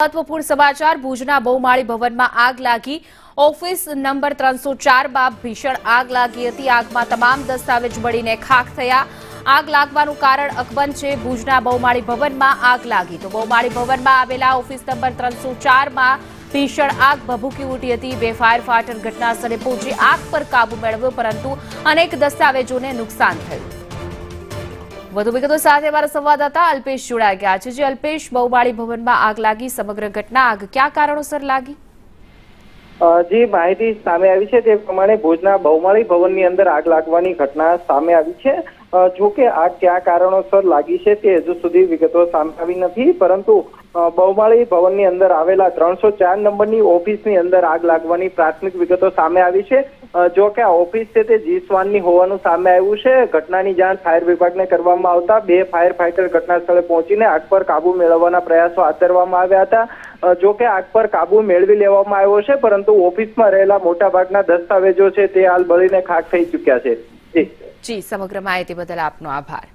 महत्वपूर्ण समाचार भुजना बहुमाળી ભવનમાં આગ લાગી। ઓફિસ નંબર 304 માં ભીષણ આગ લાગી હતી। આગમાં તમામ દસ્તાવેજ બળીને ખાખ થયા। આગ લાગવાનું કારણ અકબંધ છે। ભુજના बहुમાળી ભવનમાં આગ લાગી તો बहुમાળી ભવનમાં આવેલા ઓફિસ નંબર 304 માં ભીષણ આગ ભભૂકી ઉઠી હતી। બે ફાયર ફાઈટર ઘટનાસ્થળે પહોંચી આગ પર કાબુ મેળવ્યો, પરંતુ અનેક દસ્તાવેજોને નુકસાન થયું। વધુ વિગતો સાથે અમારા સંવાદદાતા અલ્પેશ જોડાઈ ગયા છે। જે અલ્પેશ, बहुમાળી ભવનમાં આગ લાગી, સમગ્ર ઘટના આગ કયા કારણોસર લાગી? જે માહિતી સામે આવી છે તે પ્રમાણે ભુજના बहुમાળી ભવનની અંદર આગ લાગવાની ઘટના સામે આવી છે। જો કે આગ કયા કારણોસર લાગી છે તે હજુ સુધી વિગતો સામે આવી નથી, પરંતુ बहुમાળી ભવનની અંદર આવેલા 304 નંબરની ઓફિસની અંદર આગ લાગવાની પ્રાથમિક વિગતો સામે આવી છે। જો કે આ ઓફિસ છે તે G1ની હોવાનું સામે આવ્યું છે। ઘટનાની જાણ ફાયર વિભાગને કરવામાં આવતા બે ફાયર ફાઈટર ઘટના સ્થળે પહોંચીને આગ પર કાબુ મેળવવાના પ્રયાસો હાથ ધરવામાં આવ્યા હતા। જો કે આગ પર કાબુ મેળવી લેવામાં આવ્યો છે, પરંતુ ઓફિસમાં રહેલા મોટાભાગના દસ્તાવેજો છે તે હાલ બળીને ખાખ થઈ ચૂક્યા છે। જી, સમગ્ર માહિતી બદલ આપનો આભાર।